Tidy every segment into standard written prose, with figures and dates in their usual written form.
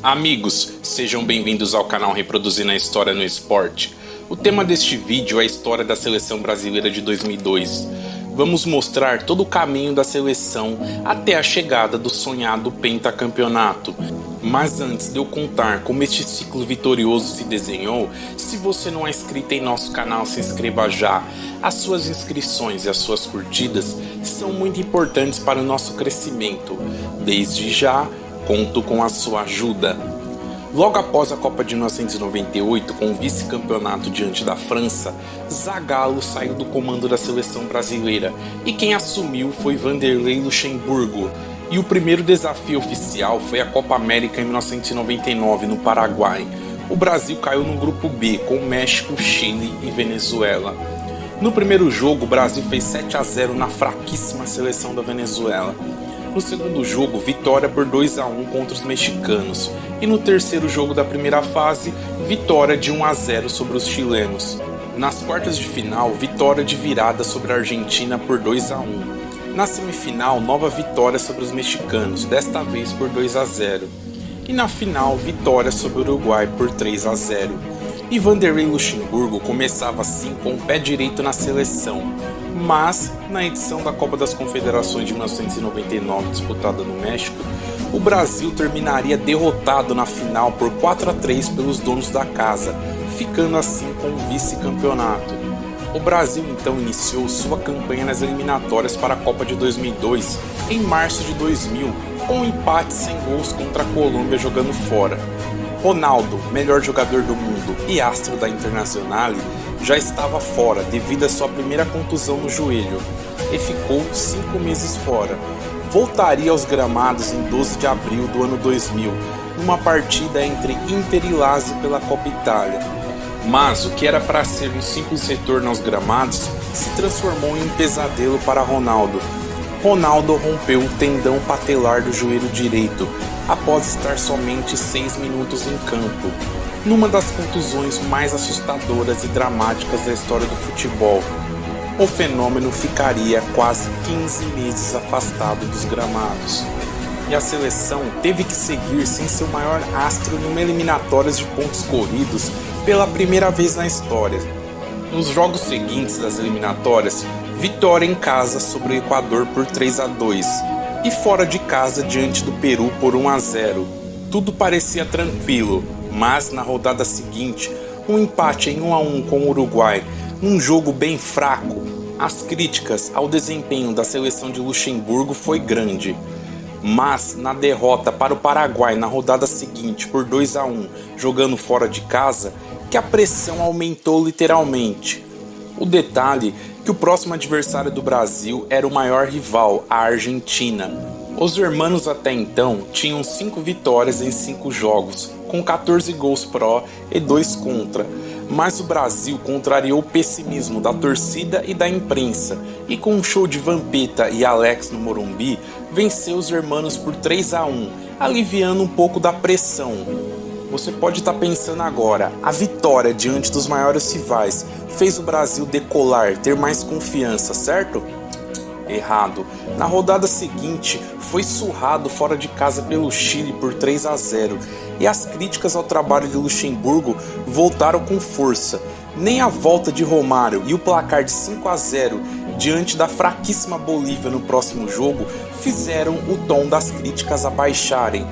Amigos, sejam bem-vindos ao canal Reproduzindo a História no Esporte. O tema deste vídeo é a história da seleção brasileira de 2002. Vamos mostrar todo o caminho da seleção até a chegada do sonhado pentacampeonato. Mas antes de eu contar como este ciclo vitorioso se desenhou, se você não é inscrito em nosso canal, se inscreva já. As suas inscrições e as suas curtidas são muito importantes para o nosso crescimento. Desde já, conto com a sua ajuda. Logo após a Copa de 1998, com o vice-campeonato diante da França, Zagallo saiu do comando da seleção brasileira e quem assumiu foi Vanderlei Luxemburgo. E o primeiro desafio oficial foi a Copa América em 1999, no Paraguai. O Brasil caiu no grupo B, com México, Chile e Venezuela. No primeiro jogo, o Brasil fez 7-0 na fraquíssima seleção da Venezuela. No segundo jogo, vitória por 2-1 contra os mexicanos. E no terceiro jogo da primeira fase, vitória de 1-0 sobre os chilenos. Nas quartas de final, vitória de virada sobre a Argentina por 2-1. Na semifinal, nova vitória sobre os mexicanos, desta vez por 2-0. E na final, vitória sobre o Uruguai por 3-0. E Vanderlei Luxemburgo começava assim com o pé direito na seleção. Mas, na edição da Copa das Confederações de 1999, disputada no México, o Brasil terminaria derrotado na final por 4-3 pelos donos da casa, ficando assim com o vice-campeonato. O Brasil então iniciou sua campanha nas eliminatórias para a Copa de 2002, em março de 2000, com um empate sem gols contra a Colômbia jogando fora. Ronaldo, melhor jogador do mundo e astro da Internazionale, já estava fora devido à sua primeira contusão no joelho e ficou 5 meses fora. Voltaria aos gramados em 12 de abril do ano 2000, numa partida entre Inter e Lazio pela Copa Itália. Mas o que era para ser um simples retorno aos gramados se transformou em um pesadelo para Ronaldo. Ronaldo rompeu o tendão patelar do joelho direito após estar somente 6 minutos em campo, numa das contusões mais assustadoras e dramáticas da história do futebol. O fenômeno ficaria quase 15 meses afastado dos gramados. E a seleção teve que seguir sem seu maior astro numa eliminatórias de pontos corridos pela primeira vez na história. Nos jogos seguintes das eliminatórias, vitória em casa sobre o Equador por 3-2 e fora de casa diante do Peru por 1-0. Tudo parecia tranquilo, mas na rodada seguinte, um empate em 1-1 com o Uruguai, num jogo bem fraco. As críticas ao desempenho da seleção de Luxemburgo foi grande. Mas na derrota para o Paraguai na rodada seguinte por 2-1, jogando fora de casa, que a pressão aumentou literalmente. O detalhe é que o próximo adversário do Brasil era o maior rival, a Argentina. Os hermanos até então tinham 5 vitórias em 5 jogos, com 14 gols pró e 2 contra. Mas o Brasil contrariou o pessimismo da torcida e da imprensa, e com um show de Vampeta e Alex no Morumbi, venceu os hermanos por 3-1, aliviando um pouco da pressão. Você pode estar pensando agora, a vitória diante dos maiores rivais fez o Brasil decolar, ter mais confiança, certo? Errado. Na rodada seguinte, foi surrado fora de casa pelo Chile por 3-0 e as críticas ao trabalho de Luxemburgo voltaram com força. Nem a volta de Romário e o placar de 5-0 diante da fraquíssima Bolívia no próximo jogo fizeram o tom das críticas abaixarem.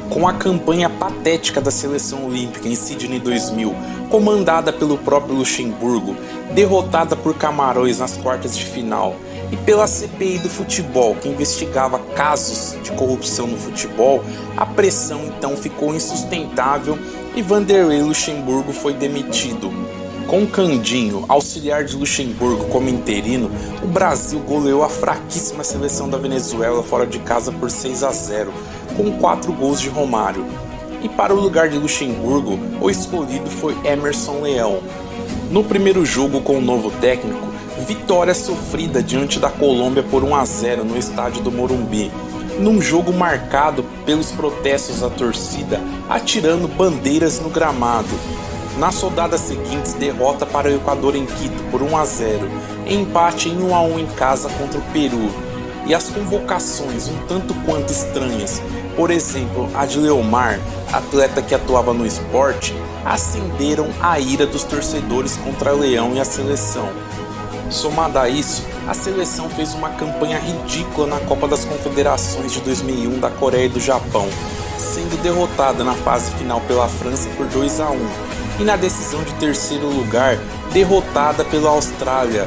Com a campanha patética da seleção olímpica em Sydney 2000, comandada pelo próprio Luxemburgo, derrotada por Camarões nas quartas de final, e pela CPI do futebol, que investigava casos de corrupção no futebol, a pressão então ficou insustentável e Vanderlei Luxemburgo foi demitido. Com Candinho, auxiliar de Luxemburgo como interino, o Brasil goleou a fraquíssima seleção da Venezuela fora de casa por 6-0, com 4 gols de Romário. E para o lugar de Luxemburgo, o escolhido foi Emerson Leão. No primeiro jogo com o novo técnico, vitória sofrida diante da Colômbia por 1-0 no estádio do Morumbi, num jogo marcado pelos protestos da torcida atirando bandeiras no gramado. Nas rodadas seguintes, derrota para o Equador em Quito por 1-0, empate em 1-1 em casa contra o Peru. e as convocações um tanto quanto estranhas, por exemplo, a de Leomar, atleta que atuava no esporte, acenderam a ira dos torcedores contra Leão e a seleção. Somado a isso, a seleção fez uma campanha ridícula na Copa das Confederações de 2001 da Coreia e do Japão, sendo derrotada na fase final pela França por 2-1 e na decisão de terceiro lugar, derrotada pela Austrália.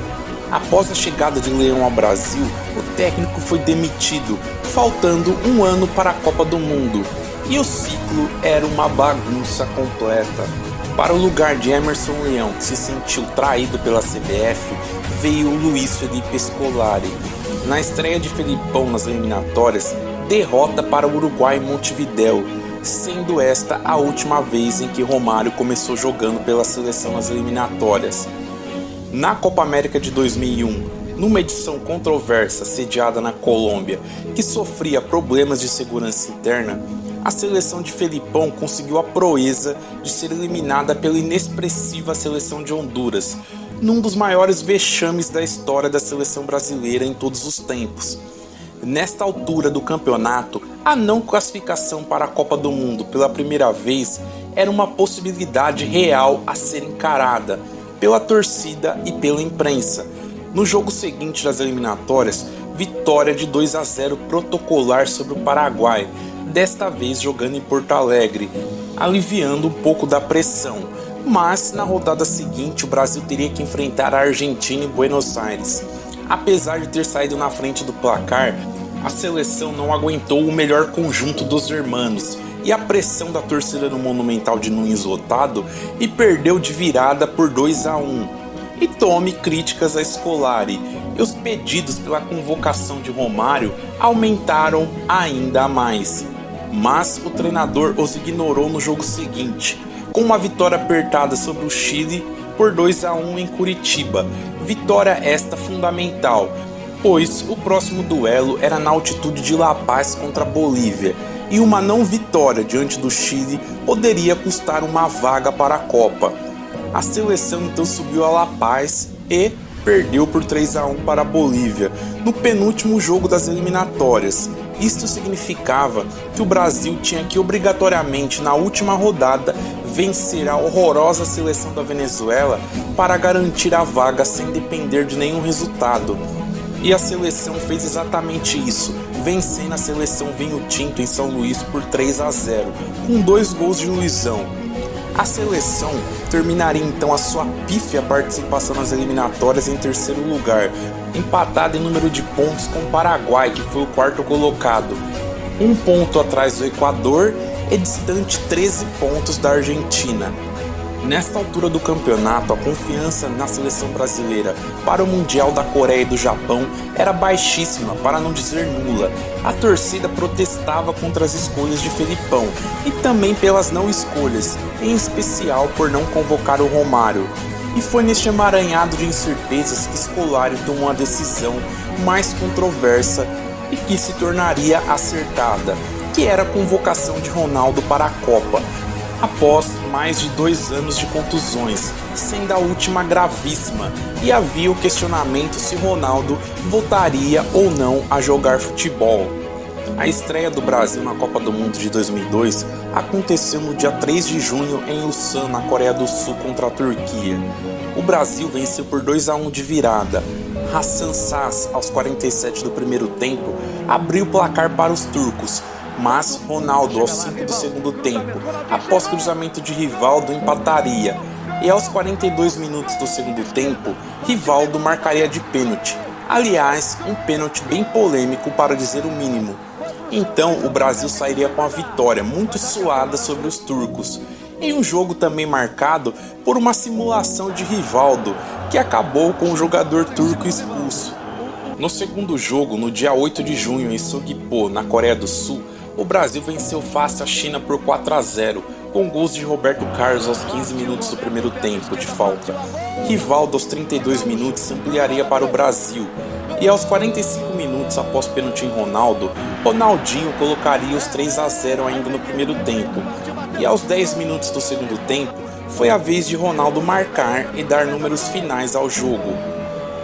Após a chegada de Leão ao Brasil, o técnico foi demitido, faltando um ano para a Copa do Mundo, e o ciclo era uma bagunça completa. Para o lugar de Emerson Leão, que se sentiu traído pela CBF, veio Luiz Felipe Scolari. Na estreia de Felipão nas eliminatórias, derrota para o Uruguai em Montevidéu, sendo esta a última vez em que Romário começou jogando pela seleção nas eliminatórias. Na Copa América de 2001, numa edição controversa sediada na Colômbia, que sofria problemas de segurança interna, a seleção de Felipão conseguiu a proeza de ser eliminada pela inexpressiva seleção de Honduras, num dos maiores vexames da história da seleção brasileira em todos os tempos. Nesta altura do campeonato, a não classificação para a Copa do Mundo pela primeira vez era uma possibilidade real a ser encarada pela torcida e pela imprensa. No jogo seguinte das eliminatórias, vitória de 2-0 protocolar sobre o Paraguai, desta vez jogando em Porto Alegre, aliviando um pouco da pressão. Mas na rodada seguinte o Brasil teria que enfrentar a Argentina em Buenos Aires. Apesar de ter saído na frente do placar, a seleção não aguentou o melhor conjunto dos hermanos e a pressão da torcida no Monumental de Nunes lotado e perdeu de virada por 2-1. E tome críticas a Scolari, e os pedidos pela convocação de Romário aumentaram ainda mais. Mas o treinador os ignorou no jogo seguinte, com uma vitória apertada sobre o Chile por 2-1 em Curitiba. Vitória esta fundamental, pois o próximo duelo era na altitude de La Paz contra a Bolívia, e uma não vitória diante do Chile poderia custar uma vaga para a Copa. A seleção então subiu a La Paz e perdeu por 3-1 para a Bolívia, no penúltimo jogo das eliminatórias. Isto significava que o Brasil tinha que obrigatoriamente, na última rodada, vencer a horrorosa seleção da Venezuela para garantir a vaga sem depender de nenhum resultado. E a seleção fez exatamente isso, vencendo a seleção Vinho Tinto em São Luís por 3-0, com 2 gols de Luizão. A seleção terminaria então a sua pífia participação nas eliminatórias em terceiro lugar, empatada em número de pontos com o Paraguai, que foi o quarto colocado, 1 ponto atrás do Equador e distante 13 pontos da Argentina. Nesta altura do campeonato, a confiança na seleção brasileira para o Mundial da Coreia e do Japão era baixíssima, para não dizer nula. A torcida protestava contra as escolhas de Felipão e também pelas não escolhas, em especial por não convocar o Romário. E foi neste emaranhado de incertezas que Scolari tomou a decisão mais controversa e que se tornaria acertada, que era a convocação de Ronaldo para a Copa, após mais de 2 anos de contusões, sendo a última gravíssima, e havia o questionamento se Ronaldo voltaria ou não a jogar futebol. A estreia do Brasil na Copa do Mundo de 2002 aconteceu no dia 3 de junho em Ulsan, na Coreia do Sul, contra a Turquia. O Brasil venceu por 2-1 de virada. Hasan Şaş, aos 47 do primeiro tempo, abriu o placar para os turcos, mas Ronaldo, aos 5 do segundo tempo, após cruzamento de Rivaldo, empataria, e aos 42 minutos do segundo tempo, Rivaldo marcaria de pênalti. Aliás, um pênalti bem polêmico, para dizer o mínimo. Então o Brasil sairia com a vitória muito suada sobre os turcos, em um jogo também marcado por uma simulação de Rivaldo, que acabou com o jogador turco expulso. No segundo jogo, no dia 8 de junho, em Sogpo, na Coreia do Sul, o Brasil venceu fácil a China por 4-0, com gols de Roberto Carlos aos 15 minutos do primeiro tempo de falta. Rivaldo, aos 32 minutos, ampliaria para o Brasil, e aos 45 minutos após pênalti em Ronaldo, Ronaldinho colocaria os 3-0 ainda no primeiro tempo, e aos 10 minutos do segundo tempo, foi a vez de Ronaldo marcar e dar números finais ao jogo.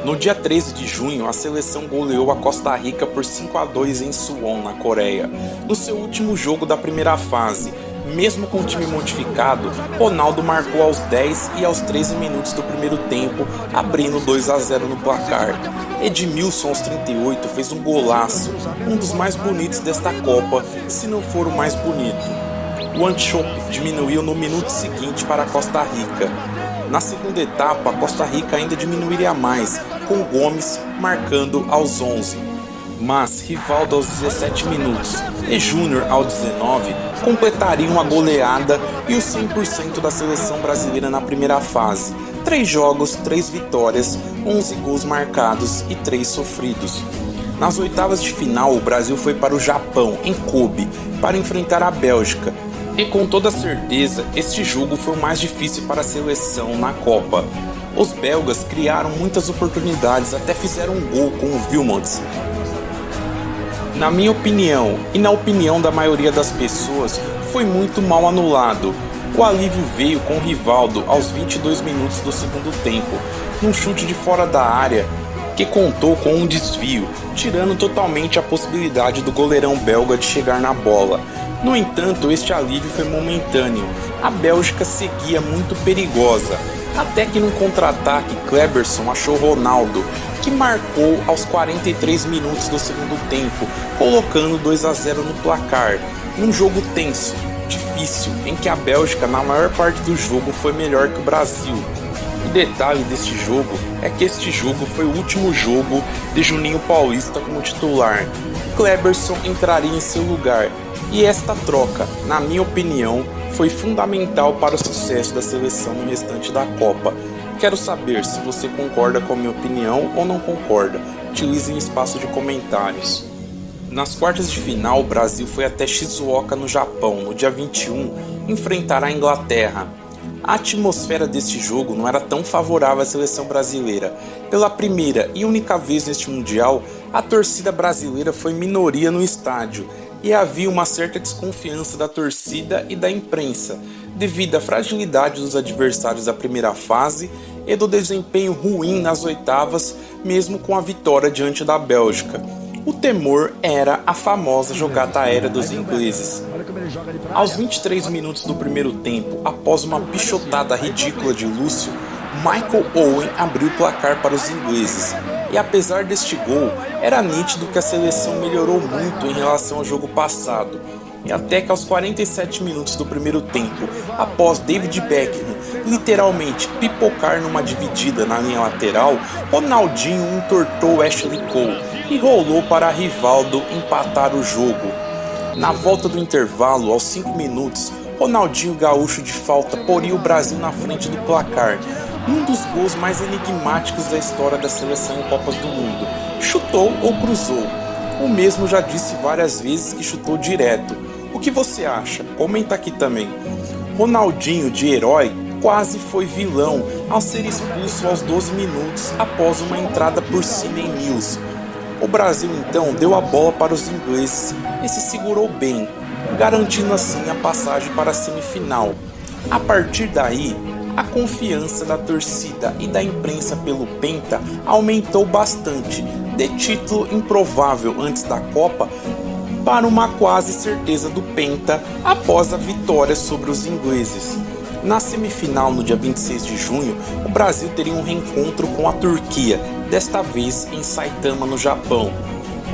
No dia 13 de junho, a seleção goleou a Costa Rica por 5-2 em Suwon, na Coreia, no seu último jogo da primeira fase. Mesmo com o time modificado, Ronaldo marcou aos 10 e aos 13 minutos do primeiro tempo, abrindo 2-0 no placar. Edmilson, aos 38, fez um golaço, um dos mais bonitos desta Copa, se não for o mais bonito. O Antiope diminuiu no minuto seguinte para a Costa Rica. Na segunda etapa, a Costa Rica ainda diminuiria mais, com Gomes marcando aos 11. Mas Rivaldo aos 17 minutos e Júnior aos 19 completariam a goleada e o 100% da seleção brasileira na primeira fase. 3 jogos, 3 vitórias, 11 gols marcados e 3 sofridos. Nas oitavas de final, o Brasil foi para o Japão, em Kobe, para enfrentar a Bélgica. E com toda certeza, este jogo foi o mais difícil para a seleção na Copa. Os belgas criaram muitas oportunidades, até fizeram um gol com o Wilmots. Na minha opinião, e na opinião da maioria das pessoas, foi muito mal anulado. O alívio veio com Rivaldo aos 22 minutos do segundo tempo, num chute de fora da área, que contou com um desvio, tirando totalmente a possibilidade do goleirão belga de chegar na bola. No entanto, este alívio foi momentâneo. A Bélgica seguia muito perigosa, até que num contra-ataque Kleberson achou Ronaldo, que marcou aos 43 minutos do segundo tempo, colocando 2-0 no placar, num jogo tenso, difícil, em que a Bélgica na maior parte do jogo foi melhor que o Brasil. O detalhe deste jogo é que este jogo foi o último jogo de Juninho Paulista como titular. Kleberson entraria em seu lugar, e esta troca, na minha opinião, foi fundamental para o sucesso da seleção no restante da Copa. Quero saber se você concorda com a minha opinião ou não concorda. Utilize o espaço de comentários. Nas quartas de final, o Brasil foi até Shizuoka, no Japão, no dia 21, enfrentar a Inglaterra. A atmosfera deste jogo não era tão favorável à seleção brasileira. Pela primeira e única vez neste Mundial, a torcida brasileira foi minoria no estádio, e havia uma certa desconfiança da torcida e da imprensa, devido à fragilidade dos adversários da primeira fase e do desempenho ruim nas oitavas, mesmo com a vitória diante da Bélgica. O temor era a famosa jogada aérea dos ingleses. Aos 23 minutos do primeiro tempo, após uma pichotada ridícula de Lúcio, Michael Owen abriu o placar para os ingleses. E apesar deste gol, era nítido que a seleção melhorou muito em relação ao jogo passado. E até que aos 47 minutos do primeiro tempo, após David Beckham literalmente pipocar numa dividida na linha lateral, Ronaldinho entortou Ashley Cole e rolou para Rivaldo empatar o jogo. Na volta do intervalo, aos 5 minutos, Ronaldinho Gaúcho de falta poria o Brasil na frente do placar, um dos gols mais enigmáticos da história da seleção em Copas do Mundo. Chutou ou cruzou? O mesmo já disse várias vezes que chutou direto. O que você acha? Comenta aqui também. Ronaldinho, de herói, quase foi vilão ao ser expulso aos 12 minutos após uma entrada por cima em Mills. O Brasil então deu a bola para os ingleses e se segurou bem, garantindo assim a passagem para a semifinal. A partir daí, a confiança da torcida e da imprensa pelo Penta aumentou bastante, de título improvável antes da Copa para uma quase certeza do Penta após a vitória sobre os ingleses. Na semifinal, no dia 26 de junho, o Brasil teria um reencontro com a Turquia, desta vez em Saitama, no Japão.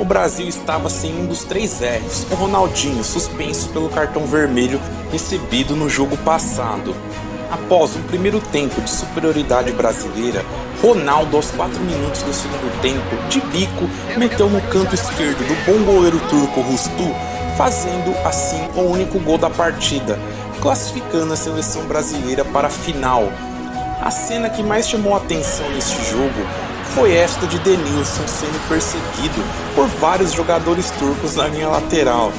O Brasil estava sem um dos 3 R's, o Ronaldinho, suspenso pelo cartão vermelho recebido no jogo passado. Após um primeiro tempo de superioridade brasileira, Ronaldo, aos 4 minutos do segundo tempo, de bico, meteu no canto esquerdo do bom goleiro turco Rustu, fazendo assim o único gol da partida, classificando a seleção brasileira para a final. A cena que mais chamou a atenção neste jogo foi esta de Denilson sendo perseguido por vários jogadores turcos na linha lateral.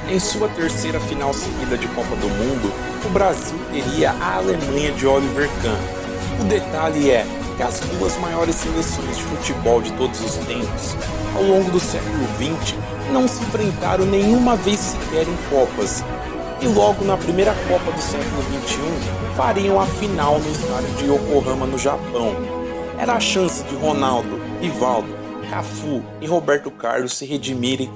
Em sua terceira final seguida de Copa do Mundo, o Brasil teria a Alemanha de Oliver Kahn. O detalhe é que as duas maiores seleções de futebol de todos os tempos, ao longo do século XX, não se enfrentaram nenhuma vez sequer em Copas. E logo na primeira Copa do século XXI, fariam a final no estádio de Yokohama, no Japão. Era a chance de Ronaldo, Rivaldo, Cafu e Roberto Carlos se redimirem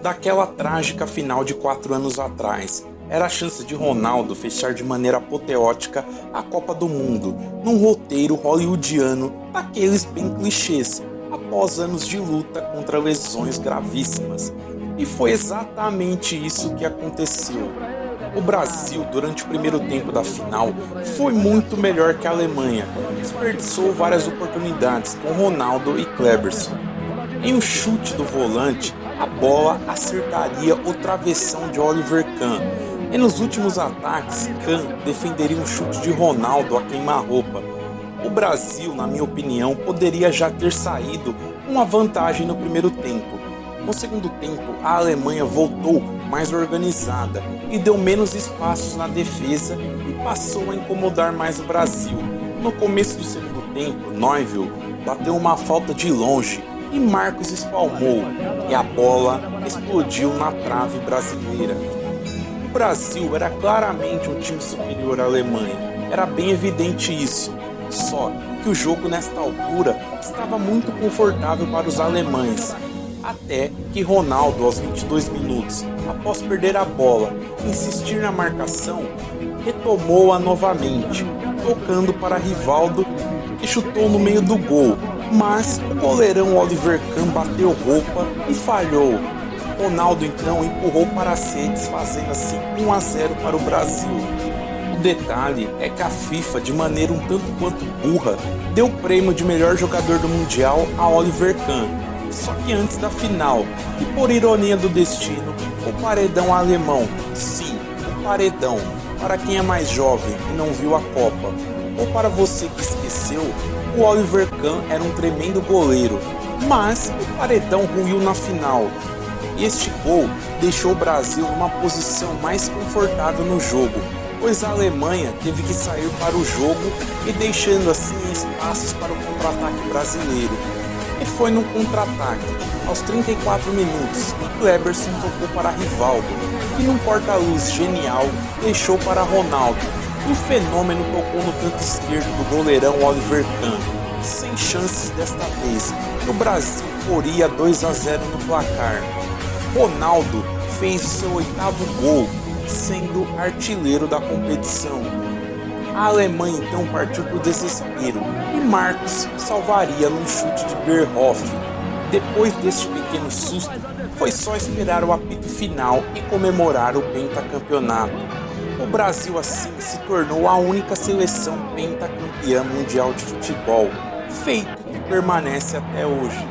daquela trágica final de 4 anos atrás. Era a chance de Ronaldo fechar de maneira apoteótica a Copa do Mundo, num roteiro hollywoodiano daqueles bem clichês, após anos de luta contra lesões gravíssimas. E foi exatamente isso que aconteceu. O Brasil, durante o primeiro tempo da final, foi muito melhor que a Alemanha, desperdiçou várias oportunidades com Ronaldo e Kleberson. Em um chute do volante, a bola acertaria o travessão de Oliver Kahn, e nos últimos ataques, Kahn defenderia um chute de Ronaldo a queima-roupa. O Brasil, na minha opinião, poderia já ter saído com uma vantagem no primeiro tempo. No segundo tempo, a Alemanha voltou mais organizada e deu menos espaços na defesa e passou a incomodar mais o Brasil. No começo do segundo tempo, Neuville bateu uma falta de longe e Marcos espalmou, e a bola explodiu na trave brasileira. O Brasil era claramente um time superior à Alemanha, era bem evidente isso, só que o jogo nesta altura estava muito confortável para os alemães, até que Ronaldo, aos 22 minutos, após perder a bola e insistir na marcação, retomou-a novamente, tocando para Rivaldo e chutou no meio do gol, mas o goleirão Oliver Kahn bateu roupa e falhou. Ronaldo então empurrou para as redes, fazendo assim 1-0 para o Brasil. O detalhe é que a FIFA, de maneira um tanto quanto burra, deu o prêmio de melhor jogador do Mundial a Oliver Kahn. Só que antes da final, e por ironia do destino, o paredão alemão, sim, o paredão, para quem é mais jovem e não viu a Copa, ou para você que esqueceu, o Oliver Kahn era um tremendo goleiro, mas o paredão ruiu na final. E este gol deixou o Brasil numa posição mais confortável no jogo, pois a Alemanha teve que sair para o jogo e deixando assim espaços para o contra-ataque brasileiro. E foi no contra-ataque, aos 34 minutos, que Kleberson tocou para Rivaldo, e num corta-luz genial deixou para Ronaldo, e o fenômeno tocou no canto esquerdo do goleirão Oliver Kahn, sem chances desta vez, e o Brasil corria 2-0 no placar. Ronaldo fez o seu 8º gol, sendo artilheiro da competição. A Alemanha então partiu para o desespero e Marcos salvaria num chute de Bierhoff. Depois deste pequeno susto, foi só esperar o apito final e comemorar o pentacampeonato. O Brasil assim se tornou a única seleção pentacampeã mundial de futebol, feito que permanece até hoje.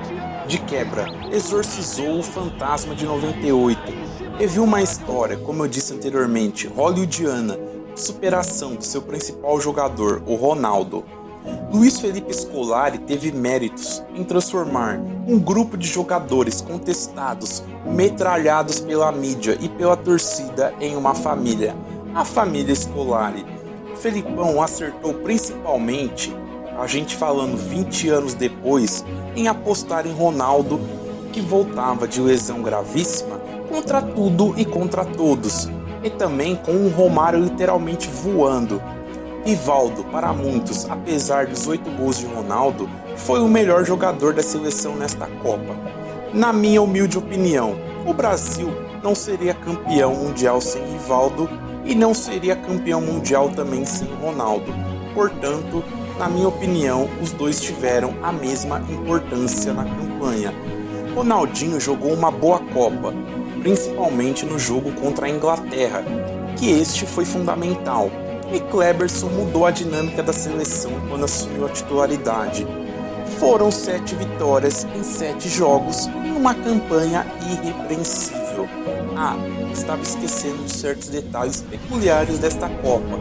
De quebra, exorcizou o fantasma de 98 e viu uma história, como eu disse anteriormente, hollywoodiana, de superação do seu principal jogador, o Ronaldo. Luiz Felipe Scolari teve méritos em transformar um grupo de jogadores contestados, metralhados pela mídia e pela torcida em uma família, a família Scolari. Felipão acertou principalmente, a gente falando 20 anos depois, em apostar em Ronaldo, que voltava de lesão gravíssima, contra tudo e contra todos, e também com o Romário literalmente voando. Rivaldo, para muitos, apesar dos 8 gols de Ronaldo, foi o melhor jogador da seleção nesta Copa. Na minha humilde opinião, o Brasil não seria campeão mundial sem Rivaldo e não seria campeão mundial também sem Ronaldo. Portanto, na minha opinião, os dois tiveram a mesma importância na campanha. Ronaldinho jogou uma boa Copa, principalmente no jogo contra a Inglaterra, que este foi fundamental, e Kleberson mudou a dinâmica da seleção quando assumiu a titularidade. Foram 7 vitórias em 7 jogos em uma campanha irrepreensível. Estava esquecendo de certos detalhes peculiares desta Copa.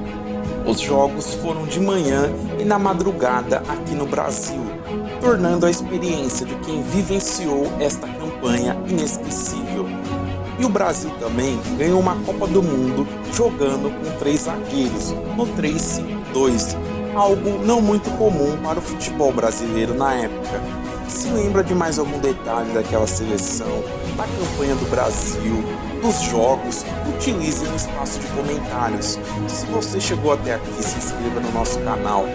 Os jogos foram de manhã e na madrugada aqui no Brasil, tornando a experiência de quem vivenciou esta campanha inesquecível. E o Brasil também ganhou uma Copa do Mundo jogando com 3 zagueiros, no 3-5-2, algo não muito comum para o futebol brasileiro na época. Se lembra de mais algum detalhe daquela seleção, da campanha do Brasil, dos jogos, utilize o espaço de comentários. Se você chegou até aqui, se inscreva no nosso canal,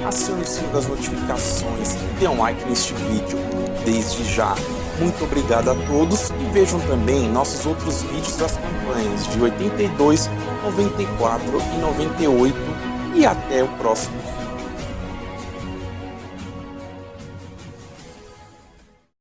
acione o sininho das notificações e dê um like neste vídeo. Desde já, muito obrigado a todos e vejam também nossos outros vídeos das campanhas de 82, 94 e 98 e até o próximo vídeo.